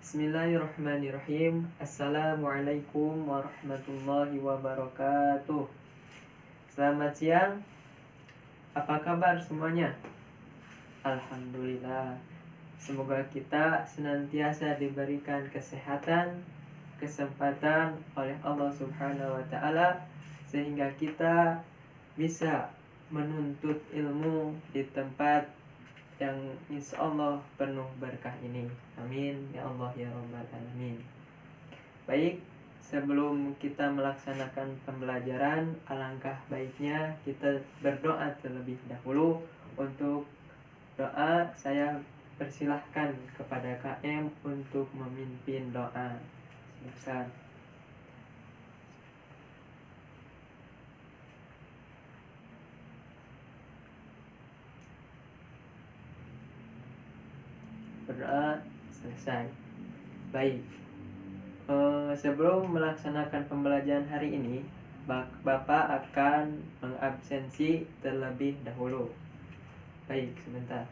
Bismillahirrahmanirrahim. Assalamualaikum warahmatullahi wabarakatuh. Selamat siang. Apa kabar semuanya? Alhamdulillah. Semoga kita senantiasa diberikan kesehatan, kesempatan oleh Allah Subhanahu wa taala sehingga kita bisa menuntut ilmu di tempat yang insya Allah penuh berkah ini. Amin ya Allah ya Rabbal Alamin. Baik, sebelum kita melaksanakan pembelajaran, alangkah baiknya kita berdoa terlebih dahulu. Untuk doa, saya persilahkan kepada KM untuk memimpin doa. Silakan. Berdoa selesai. Baik, sebelum melaksanakan pembelajaran hari ini, Bapak akan mengabsensi terlebih dahulu. Baik, sebentar.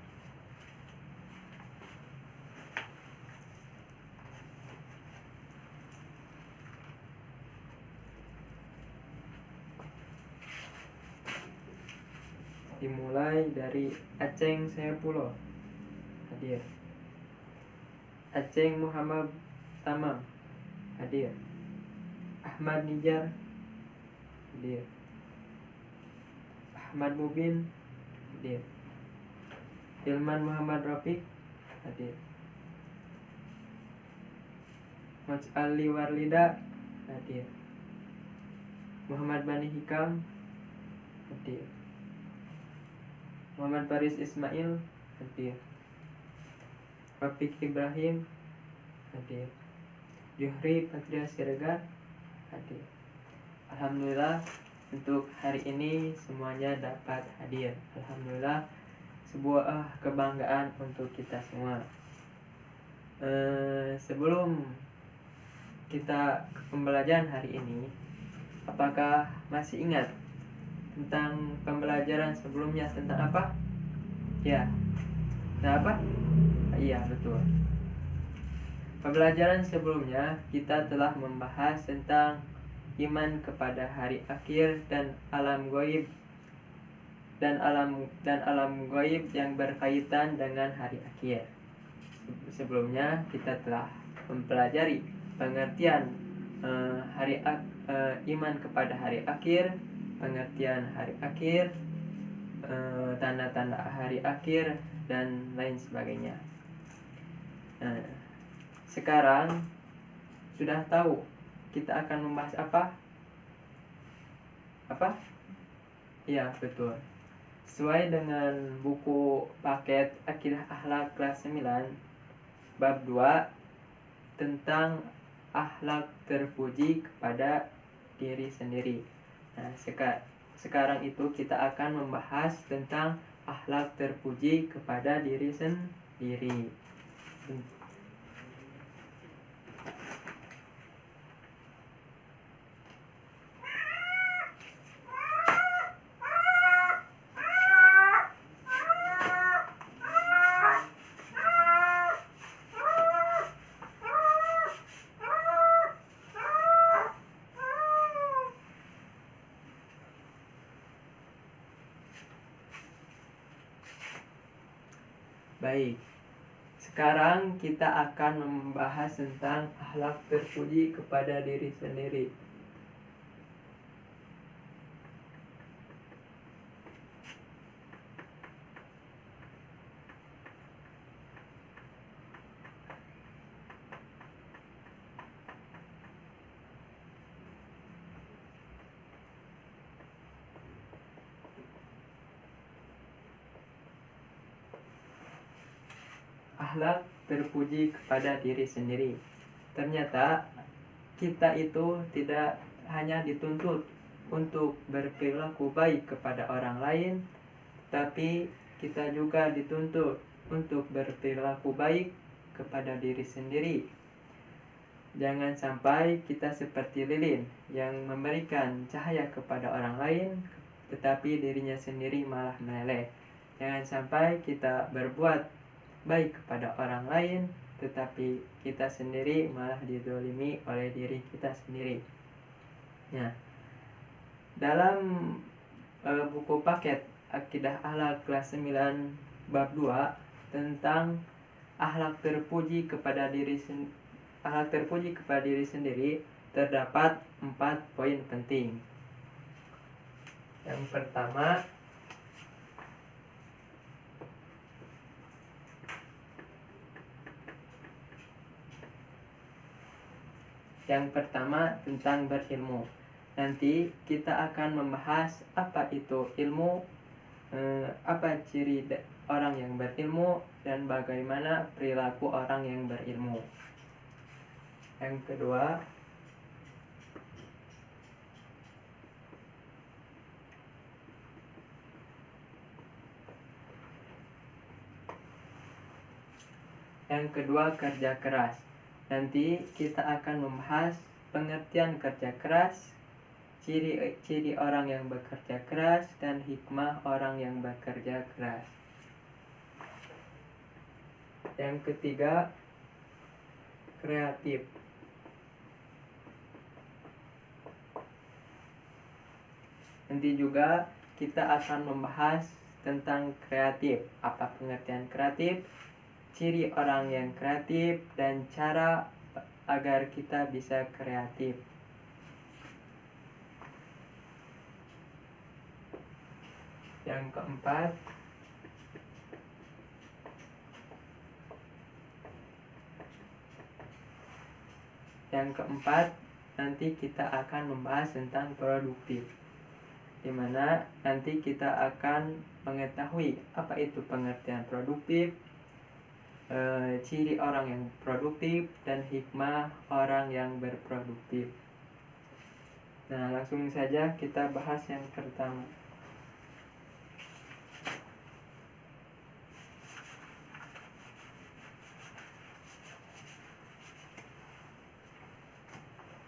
Dimulai dari Aceng Sayapulo, hadir. Aceng Muhammad Tamam, hadir. Ahmad Nijar, hadir. Ahmad Mubin, hadir. Ilman Muhammad Rafiq, hadir. Mas Ali Warlida, hadir. Muhammad Bani Hikam, hadir. Muhammad Faris Ismail, hadir. Rafiq Ibrahim, hadir. Juhri Patria Siregar, hadir. Alhamdulillah, untuk hari ini semuanya dapat hadir. Alhamdulillah, sebuah kebanggaan untuk kita semua. Sebelum kita ke pembelajaran hari ini, apakah masih ingat tentang pembelajaran sebelumnya tentang apa? Ya, tentang apa? Iya, betul. Pembelajaran sebelumnya kita telah membahas tentang iman kepada hari akhir dan alam gaib dan alam gaib yang berkaitan dengan hari akhir. Sebelumnya kita telah mempelajari pengertian iman kepada hari akhir, pengertian hari akhir, tanda-tanda hari akhir dan lain sebagainya. Sekarang sudah tahu kita akan membahas apa? Apa? Ya, betul. Sesuai dengan buku paket Akidah Akhlak kelas 9 bab 2 tentang akhlak terpuji kepada diri sendiri. Nah, sekarang itu kita akan membahas tentang akhlak terpuji kepada diri sendiri. Baik, sekarang kita akan membahas tentang akhlak terpuji kepada diri sendiri. Akhlak terpuji kepada diri sendiri. Ternyata kita itu tidak hanya dituntut untuk berperilaku baik kepada orang lain, tapi kita juga dituntut untuk berperilaku baik kepada diri sendiri. Jangan sampai kita seperti lilin yang memberikan cahaya kepada orang lain, tetapi dirinya sendiri malah meleleh. Jangan sampai kita berbuat baik kepada orang lain, tetapi kita sendiri malah dizalimi oleh diri kita sendiri. Nah, dalam buku paket Akidah Akhlak kelas 9 bab 2 tentang akhlak terpuji kepada diri sendiri terdapat 4 poin penting. Yang pertama tentang berilmu. Nanti kita akan membahas apa itu ilmu, apa ciri orang yang berilmu, dan bagaimana perilaku orang yang berilmu. Yang kedua, kerja keras. Nanti kita akan membahas pengertian kerja keras, ciri orang yang bekerja keras, dan hikmah orang yang bekerja keras. Yang ketiga, kreatif. Nanti juga kita akan membahas tentang kreatif, apa pengertian kreatif, ciri orang yang kreatif, dan cara agar kita bisa kreatif. Yang keempat, nanti kita akan membahas tentang produktif, dimana nanti kita akan mengetahui apa itu pengertian produktif, ciri orang yang produktif, dan hikmah orang yang berproduktif. Nah, langsung saja kita bahas yang pertama.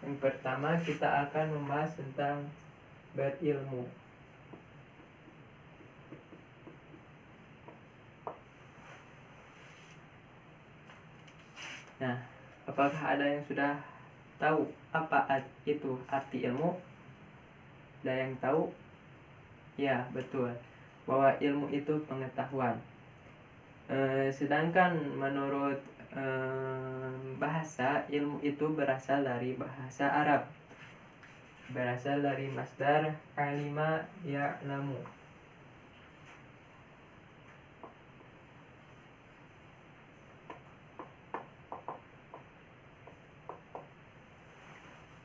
Yang pertama kita akan membahas tentang berilmu. Nah, apakah ada yang sudah tahu apa itu arti ilmu? Ada yang tahu? Ya, betul. Bahwa ilmu itu pengetahuan. Sedangkan menurut bahasa, ilmu itu berasal dari bahasa Arab. Berasal dari masdar alima ya'lamu.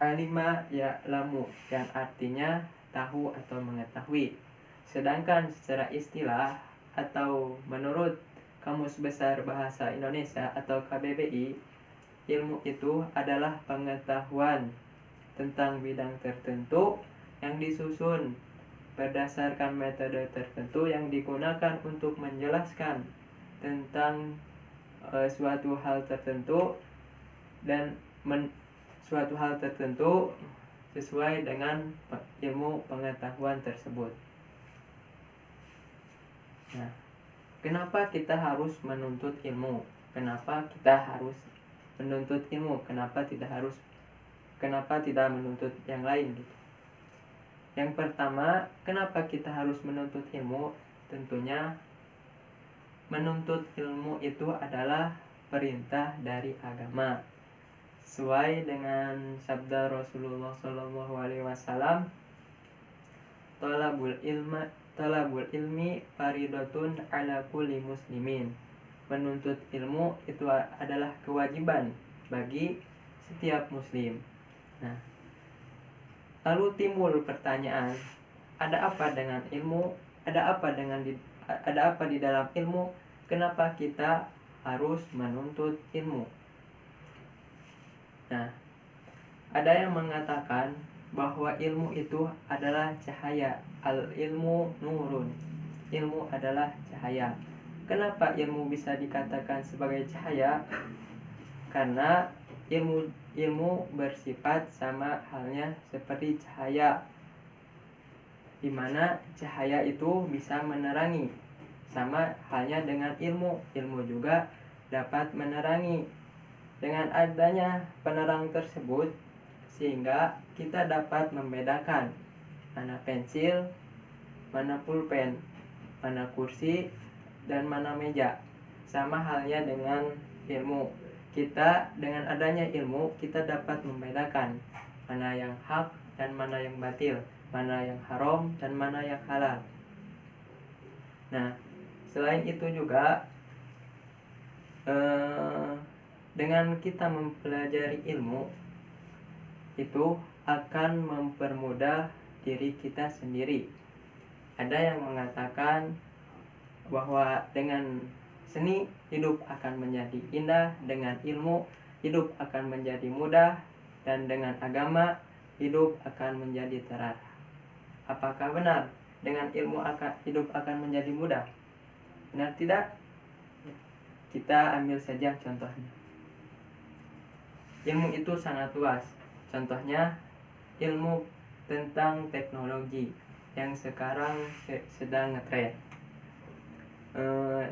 Alima ya'lamu, yang artinya tahu atau mengetahui. Sedangkan secara istilah atau menurut Kamus Besar Bahasa Indonesia atau KBBI, ilmu itu adalah pengetahuan tentang bidang tertentu yang disusun berdasarkan metode tertentu yang digunakan untuk menjelaskan tentang suatu hal tertentu dan suatu hal tertentu sesuai dengan ilmu pengetahuan tersebut. Nah, kenapa kita harus menuntut ilmu? Kenapa kita harus menuntut ilmu? Kenapa tidak menuntut yang lain gitu? Yang pertama, kenapa kita harus menuntut ilmu? Tentunya menuntut ilmu itu adalah perintah dari agama. Sesuai dengan sabda Rasulullah SAW, talabul ilmi faridatun ala kulli muslimin. Menuntut ilmu itu adalah kewajiban bagi setiap muslim. Nah, lalu timbul pertanyaan, ada apa dengan ilmu? Ada apa di dalam ilmu? Kenapa kita harus menuntut ilmu? Nah, ada yang mengatakan bahwa ilmu itu adalah cahaya. Al-ilmu nurun. Ilmu adalah cahaya. Kenapa ilmu bisa dikatakan sebagai cahaya? Karena ilmu bersifat sama halnya seperti cahaya, di mana cahaya itu bisa menerangi. Sama halnya dengan ilmu. Ilmu juga dapat menerangi. Dengan adanya penerang tersebut, sehingga kita dapat membedakan mana pensil, mana pulpen, mana kursi, dan mana meja. Sama halnya dengan ilmu. Kita dengan adanya ilmu, kita dapat membedakan mana yang hak dan mana yang batil, mana yang haram dan mana yang halal. Nah, selain itu juga dengan kita mempelajari ilmu itu akan mempermudah diri kita sendiri. Ada yang mengatakan bahwa dengan seni hidup akan menjadi indah, dengan ilmu hidup akan menjadi mudah, dan dengan agama hidup akan menjadi terarah. Apakah benar dengan ilmu hidup akan menjadi mudah? Benar tidak? Kita ambil saja contohnya. Ilmu itu sangat luas. Contohnya ilmu tentang teknologi yang sekarang sedang ngetren.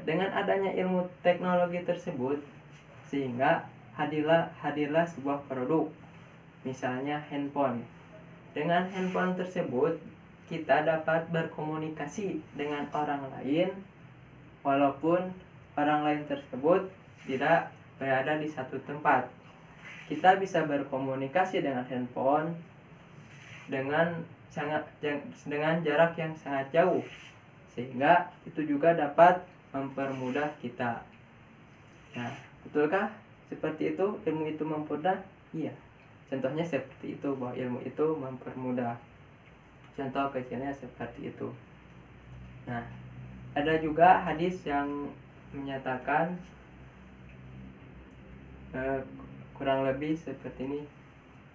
Dengan adanya ilmu teknologi tersebut, sehingga hadirlah sebuah produk, misalnya handphone. Dengan handphone tersebut kita dapat berkomunikasi dengan orang lain, walaupun orang lain tersebut tidak berada di satu tempat. Kita bisa berkomunikasi dengan handphone dengan jarak yang sangat jauh, sehingga itu juga dapat mempermudah kita. Nah, betulkah seperti itu ilmu itu mempermudah? Iya. Contohnya seperti itu, bahwa ilmu itu mempermudah. Contoh kecilnya seperti itu. Nah, ada juga hadis yang menyatakan kurang lebih seperti ini.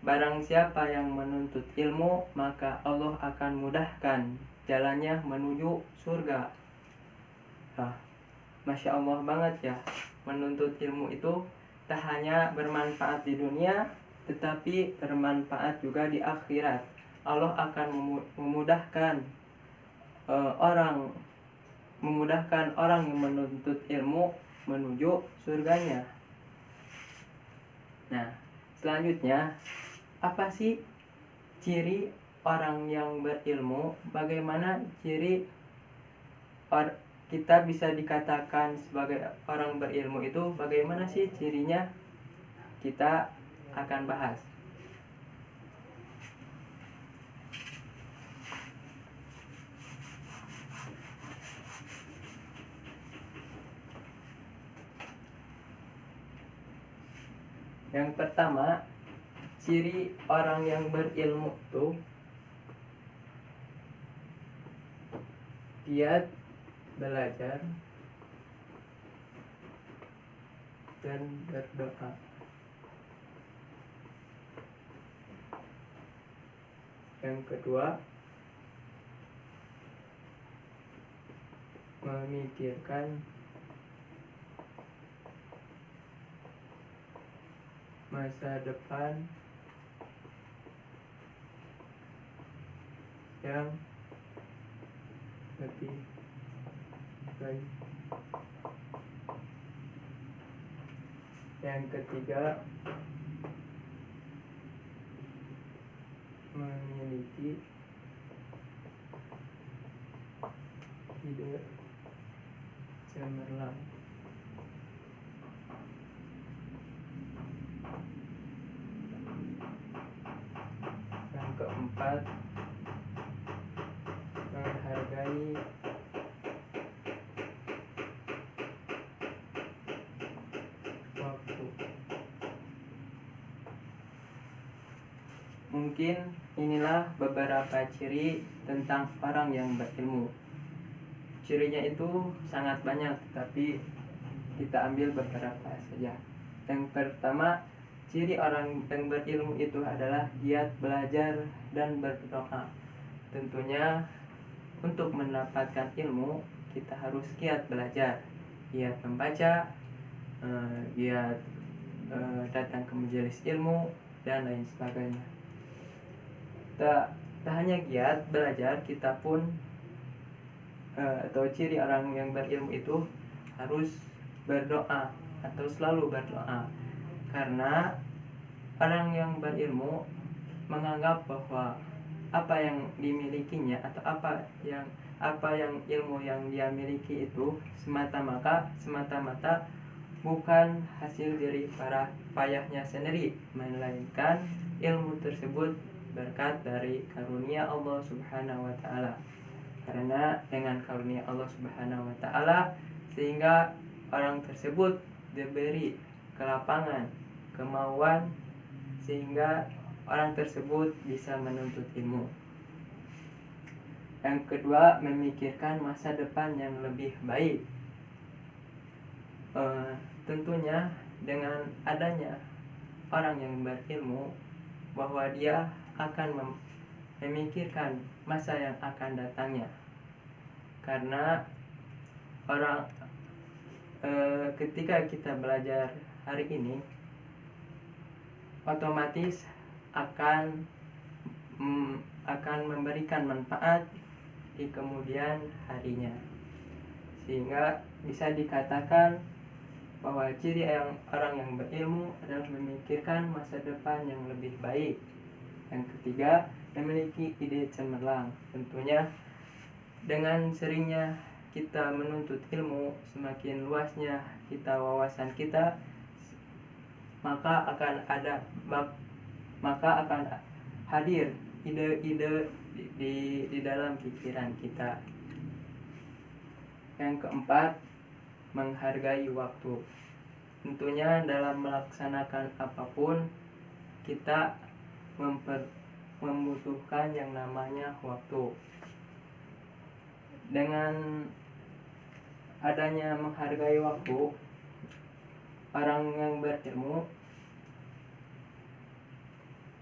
Barang siapa yang menuntut ilmu, maka Allah akan mudahkan jalannya menuju surga. Masya Allah banget ya. Menuntut ilmu itu tak hanya bermanfaat di dunia, tetapi bermanfaat juga di akhirat. Allah akan memudahkan orang yang menuntut ilmu menuju surganya. Nah, selanjutnya, apa sih ciri orang yang berilmu? Bagaimana ciri kita bisa dikatakan sebagai orang berilmu itu? Bagaimana sih cirinya? Kita akan bahas. Yang pertama, ciri orang yang berilmu itu giat belajar dan berdoa. Yang kedua, memikirkan masa depan yang lebih baik. Yang ketiga, memiliki ide cemerlang. Yang keempat, menghargai waktu. Mungkin inilah beberapa ciri tentang orang yang berilmu. Cirinya itu sangat banyak, tapi kita ambil beberapa saja. Yang pertama, ciri orang yang berilmu itu adalah giat belajar dan berdoa. Tentunya untuk mendapatkan ilmu kita harus giat belajar, giat membaca, giat datang ke majelis ilmu dan lain sebagainya. Tak hanya giat belajar, kita pun atau ciri orang yang berilmu itu harus berdoa. atau selalu berdoa. Karena orang yang berilmu menganggap bahwa apa yang dimilikinya atau apa yang ilmu yang dia miliki itu semata-mata bukan hasil dari para payahnya sendiri, melainkan ilmu tersebut berkat dari karunia Allah Subhanahu wa taala. Karena dengan karunia Allah Subhanahu wa taala sehingga orang tersebut diberi kelapangan, kemauan, sehingga orang tersebut bisa menuntut ilmu. Yang kedua, memikirkan masa depan yang lebih baik. Tentunya dengan adanya orang yang berilmu, bahwa dia akan memikirkan masa yang akan datangnya. Karena ketika kita belajar hari ini, otomatis akan memberikan manfaat di kemudian harinya, sehingga bisa dikatakan bahwa ciri orang yang berilmu adalah memikirkan masa depan yang lebih baik. Yang ketiga, memiliki ide cemerlang. Tentunya dengan seringnya kita menuntut ilmu, semakin luasnya kita wawasan kita, maka akan hadir ide-ide di dalam pikiran kita. Yang keempat, menghargai waktu. Tentunya dalam melaksanakan apapun kita membutuhkan yang namanya waktu. Dengan adanya menghargai waktu, orang yang berilmu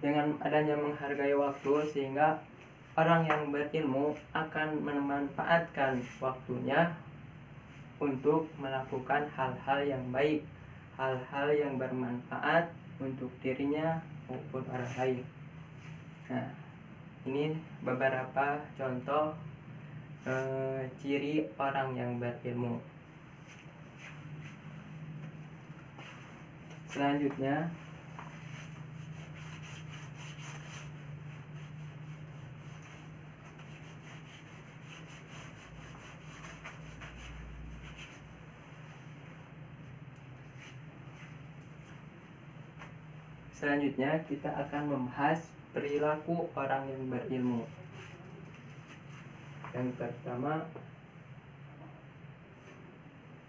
dengan adanya menghargai waktu, sehingga orang yang berilmu akan memanfaatkan waktunya untuk melakukan hal-hal yang baik, hal-hal yang bermanfaat untuk dirinya maupun orang lain. Nah, ini beberapa contoh ciri orang yang berilmu. Selanjutnya, kita akan membahas perilaku orang yang berilmu. Yang pertama,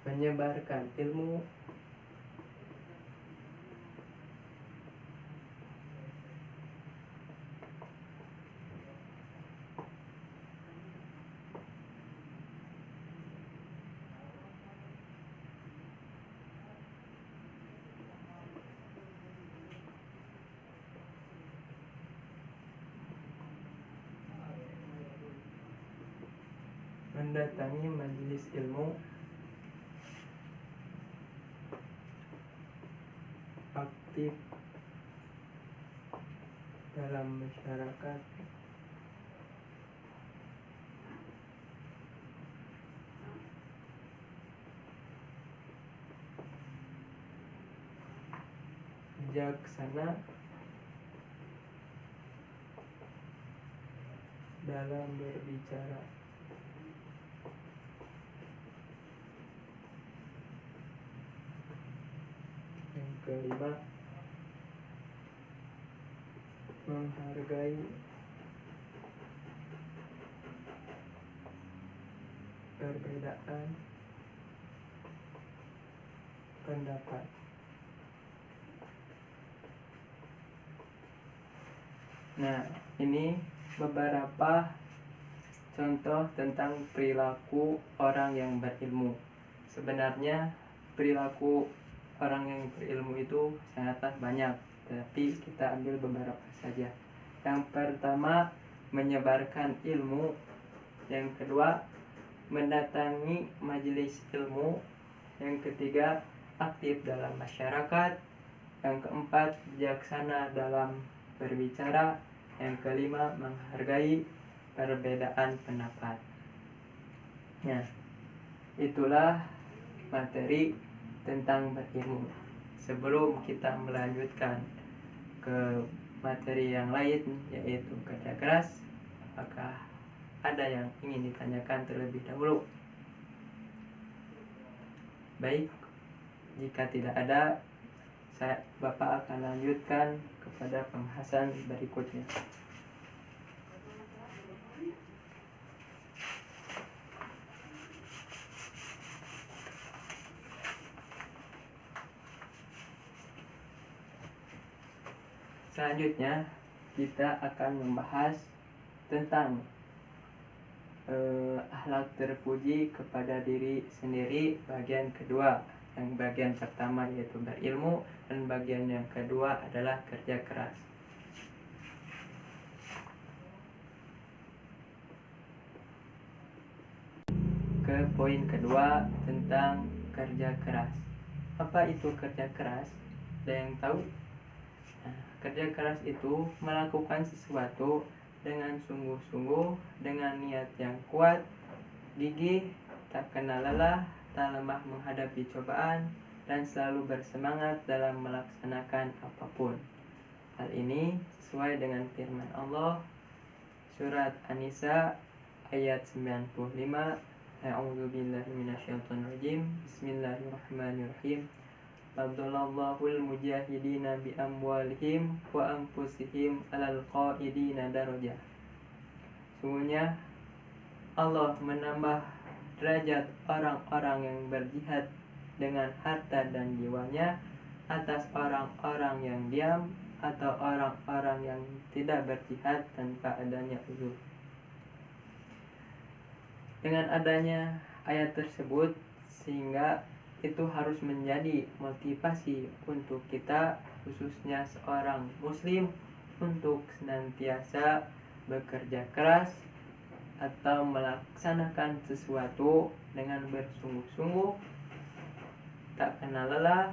menyebarkan ilmu. Mendatangi majelis ilmu, aktif dalam masyarakat, bijaksana dalam berbicara. Yang kelima, menghargai perbedaan pendapat. Nah, ini beberapa contoh tentang perilaku orang yang berilmu. Sebenarnya perilaku orang yang berilmu itu sangatlah banyak, tapi kita ambil beberapa saja. Yang pertama, menyebarkan ilmu. Yang kedua, mendatangi majelis ilmu. Yang ketiga, aktif dalam masyarakat. Yang keempat, bijaksana dalam berbicara. Yang kelima, menghargai perbedaan pendapat. Nah, itulah materi tentang berilmu. Sebelum kita melanjutkan ke materi yang lain, yaitu kerja keras, maka ada yang ingin ditanyakan terlebih dahulu? Baik, jika tidak ada, Bapak akan lanjutkan kepada pembahasan berikutnya. Selanjutnya kita akan membahas tentang akhlak terpuji kepada diri sendiri bagian kedua. Yang bagian pertama yaitu berilmu, dan bagian yang kedua adalah kerja keras. Ke poin kedua tentang kerja keras. Apa itu kerja keras? Ada yang tahu? Kerja keras itu melakukan sesuatu dengan sungguh-sungguh, dengan niat yang kuat, gigih, tak kenal lelah, tak lemah menghadapi cobaan, dan selalu bersemangat dalam melaksanakan apapun. Hal ini sesuai dengan firman Allah surat An-Nisa ayat 95. A'udzubillahi minasyaitonirrajim. Bismillahirrahmanirrahim. Fadlalallahul mujahidina bi amwalihim wa anfusihim alal qaidina darajah. Sungguhnya Allah menambah derajat orang-orang yang berjihad dengan harta dan jiwanya atas orang-orang yang diam atau orang-orang yang tidak berjihad tanpa adanya uzur. Dengan adanya ayat tersebut, sehingga itu harus menjadi motivasi untuk kita, khususnya seorang muslim, untuk senantiasa bekerja keras atau melaksanakan sesuatu dengan bersungguh-sungguh, tak kenal lelah,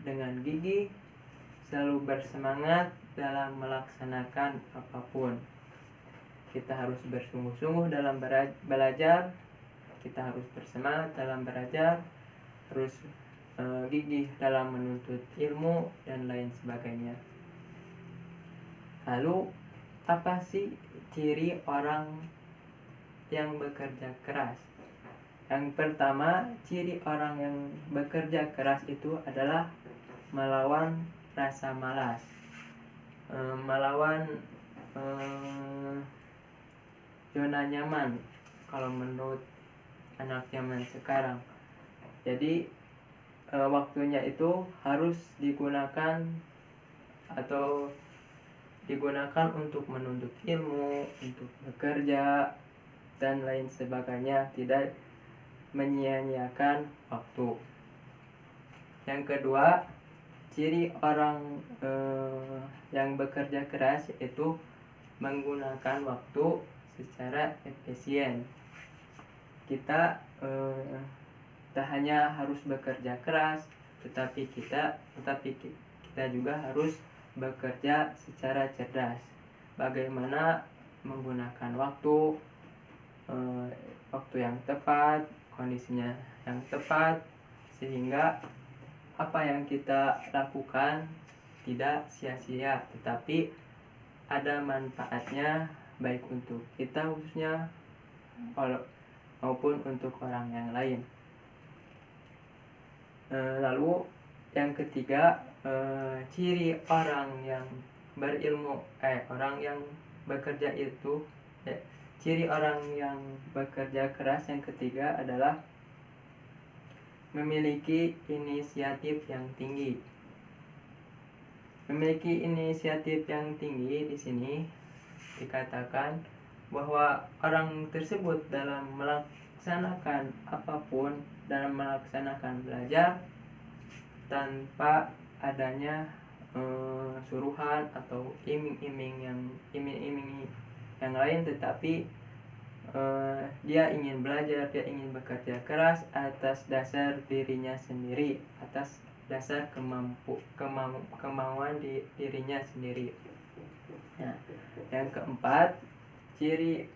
dengan gigih, selalu bersemangat dalam melaksanakan apapun. Kita harus bersungguh-sungguh dalam belajar, kita harus bersemangat dalam belajar, harus gigih dalam menuntut ilmu, dan lain sebagainya. Lalu, apa sih ciri orang yang bekerja keras? Yang pertama, ciri orang yang bekerja keras itu adalah melawan rasa malas, melawan zona nyaman kalau menurut anak zaman sekarang. Jadi waktunya itu harus digunakan untuk menuntut ilmu, untuk bekerja, dan lain sebagainya, tidak menyia-nyiakan waktu. Yang kedua, ciri orang yang bekerja keras yaitu menggunakan waktu secara efisien. Kita tak hanya harus bekerja keras, tetapi kita juga harus bekerja secara cerdas. Bagaimana menggunakan waktu yang tepat, kondisinya yang tepat, sehingga apa yang kita lakukan tidak sia-sia, tetapi ada manfaatnya, baik untuk kita khususnya maupun untuk orang yang lain. Lalu yang ketiga, ciri orang yang berilmu, orang yang bekerja itu, ciri orang yang bekerja keras yang ketiga adalah memiliki inisiatif yang tinggi. Memiliki inisiatif yang tinggi di sini dikatakan bahwa orang tersebut dalam melaksanakan apapun, dalam melaksanakan belajar tanpa adanya suruhan atau iming-iming yang lain, tetapi dia ingin belajar, dia ingin bekerja keras atas dasar dirinya sendiri, atas dasar kemauan dirinya sendiri. Nah, yang keempat, ciri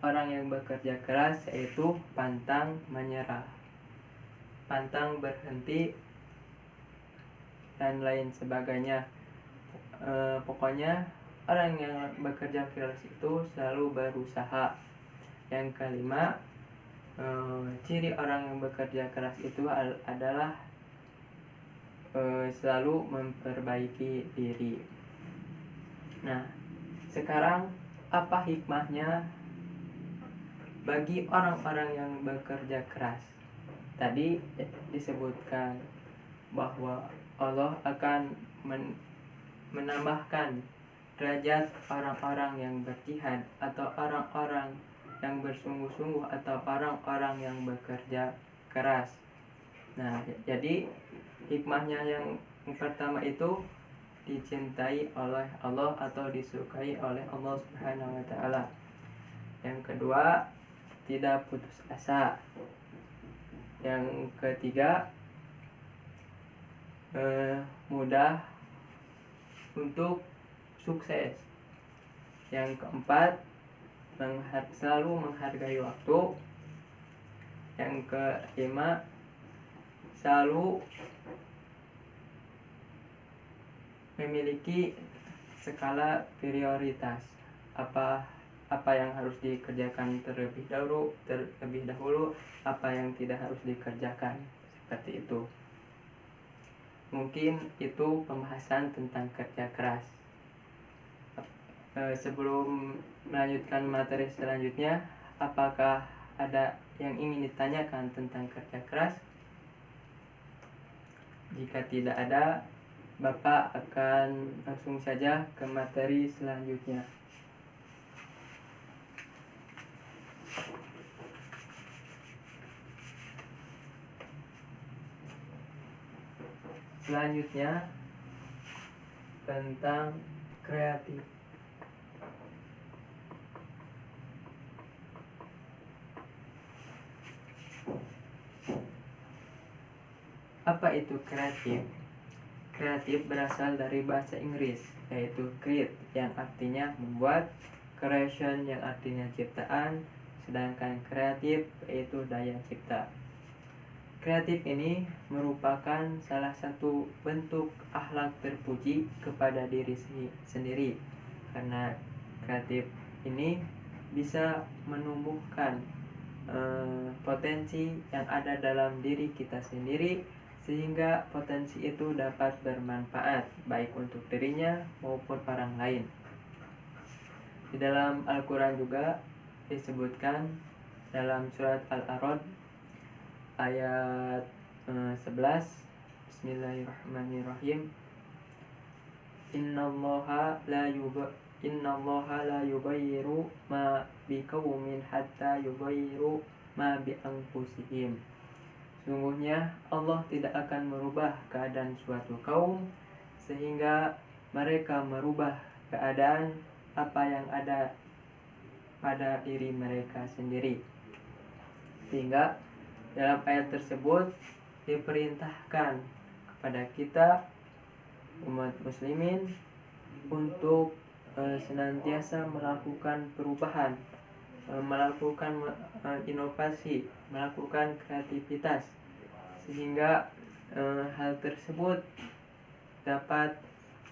orang yang bekerja keras yaitu pantang menyerah. pantang berhenti, dan lain sebagainya. Pokoknya orang yang bekerja keras itu selalu berusaha. Yang kelima, ciri orang yang bekerja keras itu adalah selalu memperbaiki diri. Nah, sekarang apa hikmahnya bagi orang-orang yang bekerja keras? Tadi disebutkan bahwa Allah akan menambahkan derajat orang-orang yang berjihad, atau orang-orang yang bersungguh-sungguh, atau orang-orang yang bekerja keras. Nah, jadi hikmahnya yang pertama itu dicintai oleh Allah atau disukai oleh Allah Subhanahu wa taala. Yang kedua, tidak putus asa. Yang ketiga, mudah untuk sukses. Yang keempat, selalu menghargai waktu. Yang kelima, selalu memiliki skala prioritas. Apa yang harus dikerjakan terlebih dahulu, apa yang tidak harus dikerjakan, seperti itu. Mungkin itu pembahasan tentang kerja keras. Sebelum melanjutkan materi selanjutnya, apakah ada yang ingin ditanyakan tentang kerja keras? Jika tidak ada, Bapak akan langsung saja ke materi selanjutnya. Selanjutnya tentang kreatif. Apa itu kreatif? Kreatif berasal dari bahasa Inggris, yaitu create yang artinya membuat, creation yang artinya ciptaan, sedangkan kreatif yaitu daya cipta. Kreatif ini merupakan salah satu bentuk akhlak terpuji kepada diri sendiri, karena kreatif ini bisa menumbuhkan potensi yang ada dalam diri kita sendiri, sehingga potensi itu dapat bermanfaat baik untuk dirinya maupun orang lain. Di dalam Al-Quran juga disebutkan dalam surat Al-A'raf ayat 11, Bismillahirrahmanirrahim. Innallaha la yughayyiru ma biqaumin hatta yughayyiru ma bi anfusihim. Sungguhnya Allah tidak akan merubah keadaan suatu kaum sehingga mereka merubah keadaan apa yang ada pada diri mereka sendiri. Sehingga dalam ayat tersebut diperintahkan kepada kita umat muslimin untuk senantiasa melakukan perubahan, melakukan inovasi, melakukan kreativitas, sehingga hal tersebut dapat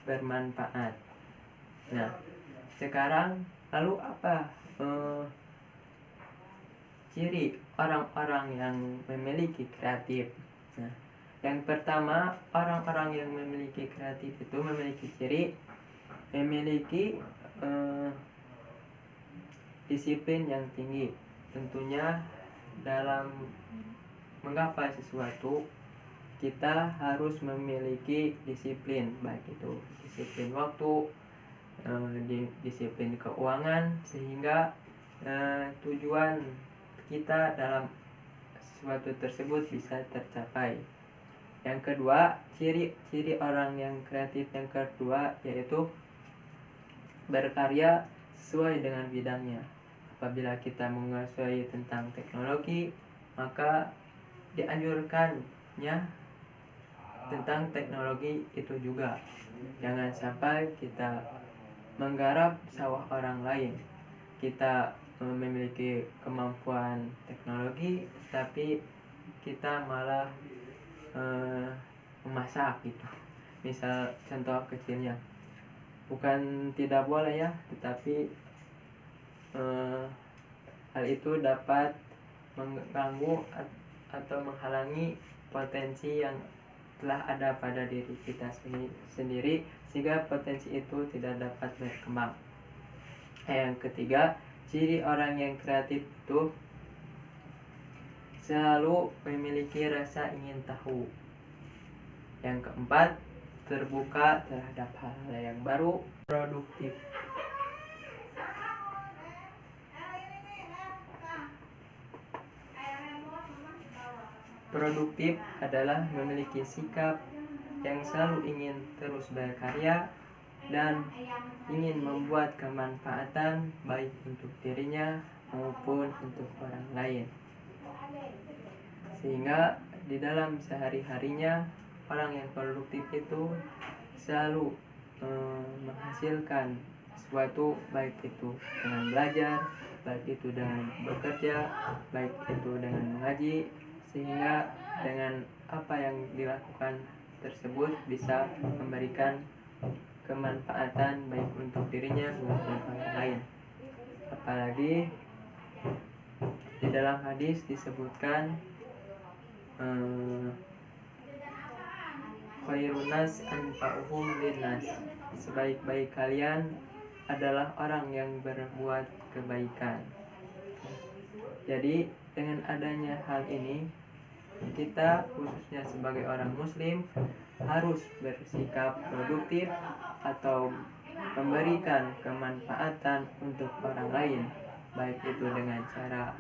bermanfaat. Nah, sekarang lalu apa ciri orang-orang yang memiliki kreatif? Nah, yang pertama, orang-orang yang memiliki kreatif itu memiliki ciri memiliki disiplin yang tinggi. Tentunya dalam menggapai sesuatu kita harus memiliki disiplin, baik itu disiplin waktu, disiplin keuangan, sehingga tujuan kita dalam sesuatu tersebut bisa tercapai. Yang kedua, ciri orang yang kreatif yang kedua yaitu berkarya sesuai dengan bidangnya. Apabila kita menguasai tentang teknologi, maka dianjurkannya tentang teknologi itu juga. Jangan sampai kita menggarap sawah orang lain. Kita memiliki kemampuan teknologi tapi kita malah memasak gitu. Misal contoh kecilnya, bukan tidak boleh ya, tetapi hal itu dapat mengganggu atau menghalangi potensi yang telah ada pada diri kita sendiri, sehingga potensi itu tidak dapat berkembang. Yang ketiga, ciri orang yang kreatif itu selalu memiliki rasa ingin tahu. Yang keempat, terbuka terhadap hal-hal yang baru, produktif. Produktif adalah memiliki sikap yang selalu ingin terus berkarya dan ingin membuat kemanfaatan baik untuk dirinya maupun untuk orang lain. Sehingga di dalam sehari-harinya orang yang produktif itu selalu menghasilkan sesuatu, baik itu dengan belajar, baik itu dengan bekerja, baik itu dengan mengaji, sehingga dengan apa yang dilakukan tersebut bisa memberikan kemanfaatan baik untuk dirinya maupun orang lain. Apalagi di dalam hadis disebutkan khairun nas anfa'uhum linnas, sebaik-baik kalian adalah orang yang berbuat kebaikan. Jadi dengan adanya hal ini, kita khususnya sebagai orang muslim harus bersikap produktif atau memberikan kemanfaatan untuk orang lain, baik itu dengan cara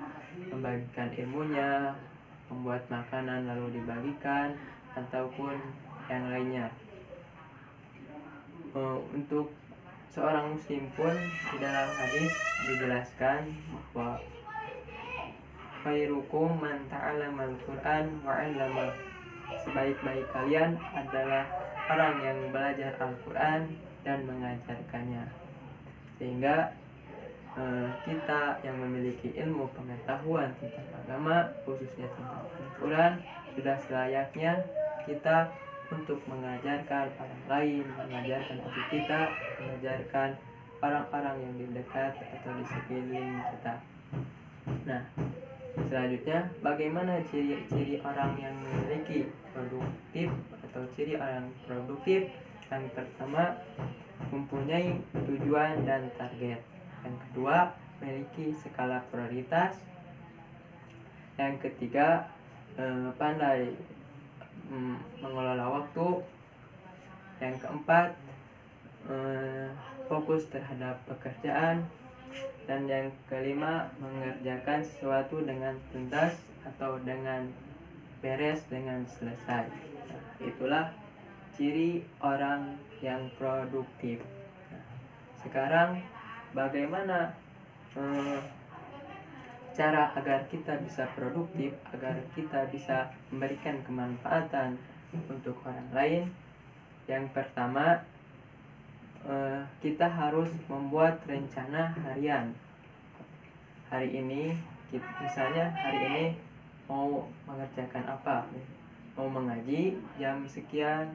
membagikan ilmunya, membuat makanan lalu dibagikan, ataupun yang lainnya. Untuk seorang muslim pun di dalam hadis dijelaskan bahwa khairukum man ta'allamal Qur'an wa 'allama, sebaik-baik kalian adalah orang yang belajar Al-Quran dan mengajarkannya. Sehingga kita yang memiliki ilmu pengetahuan tentang agama, khususnya tentang Al-Quran, sudah selayaknya kita untuk mengajarkan orang lain, mengajarkan adik kita, mengajarkan orang-orang yang di dekat atau di sekeliling kita. Nah, selanjutnya, bagaimana ciri-ciri orang yang memiliki produktif atau ciri orang produktif? Yang pertama, mempunyai tujuan dan target. Yang kedua, memiliki skala prioritas. Yang ketiga, pandai mengelola waktu. Yang keempat, fokus terhadap pekerjaan. Dan yang kelima, mengerjakan sesuatu dengan tuntas atau dengan beres, dengan selesai. Nah, itulah ciri orang yang produktif. Nah, sekarang bagaimana cara agar kita bisa produktif, agar kita bisa memberikan kemanfaatan untuk orang lain? Yang pertama, kita harus membuat rencana harian. Hari ini, misalnya hari ini mau mengerjakan apa? Mau mengaji jam sekian,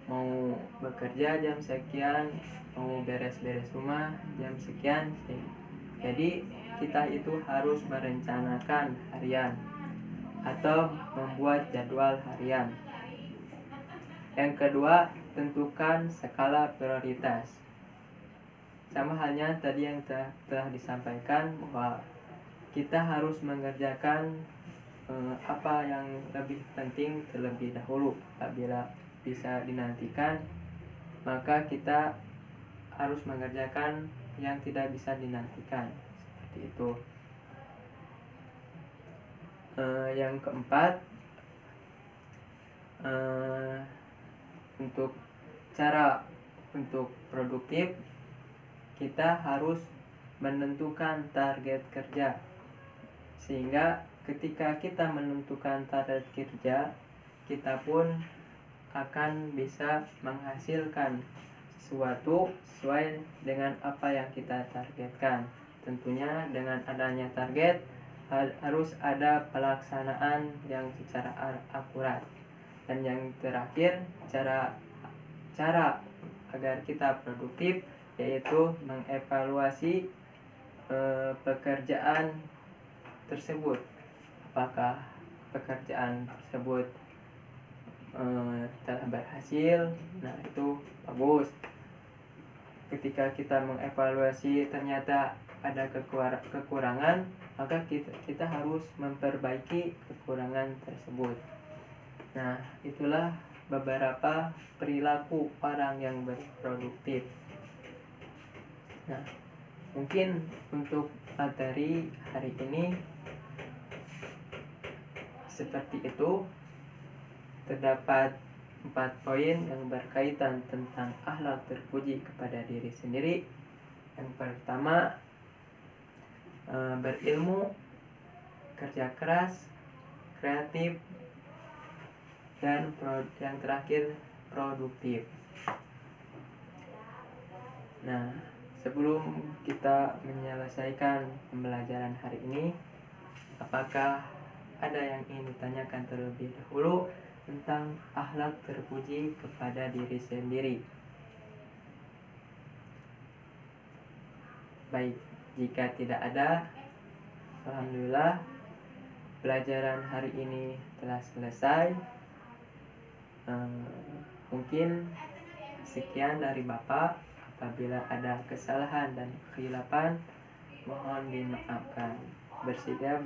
mau bekerja jam sekian, mau beres-beres rumah jam sekian. Jadi kita itu harus merencanakan harian atau membuat jadwal harian. Yang kedua, tentukan skala prioritas. Sama halnya tadi yang telah disampaikan, bahwa kita harus mengerjakan apa yang lebih penting terlebih dahulu. Apabila bisa dinantikan, maka kita harus mengerjakan yang tidak bisa dinantikan. Seperti itu. Yang keempat, untuk cara untuk produktif, kita harus menentukan target kerja. Sehingga ketika kita menentukan target kerja, kita pun akan bisa menghasilkan sesuatu sesuai dengan apa yang kita targetkan. Tentunya dengan adanya target harus ada pelaksanaan yang secara akurat. Dan yang terakhir, cara agar kita produktif yaitu mengevaluasi pekerjaan tersebut. Apakah pekerjaan tersebut telah berhasil? Nah, itu bagus. Ketika kita mengevaluasi ternyata ada kekurangan, maka kita harus memperbaiki kekurangan tersebut. Nah, itulah beberapa perilaku orang yang berproduktif. Nah, mungkin untuk materi hari ini seperti itu. Terdapat 4 poin yang berkaitan tentang akhlak terpuji kepada diri sendiri. Yang pertama, berilmu, kerja keras, kreatif, dan yang terakhir produktif. Nah, sebelum kita menyelesaikan pembelajaran hari ini, apakah ada yang ingin ditanyakan terlebih dahulu tentang akhlak terpuji kepada diri sendiri? Baik, jika tidak ada, alhamdulillah pelajaran hari ini telah selesai. Mungkin sekian dari Bapak. Apabila ada kesalahan dan kekhilafan, mohon dimaafkan. Bersedia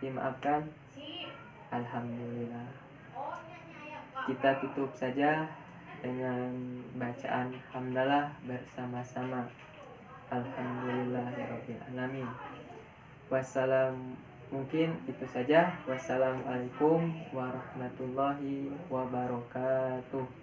dimaafkan. Alhamdulillah. Kita tutup saja dengan bacaan hamdalah bersama-sama. Alhamdulillahirabbil alamin. Mungkin itu saja. Wassalamualaikum warahmatullahi wabarakatuh.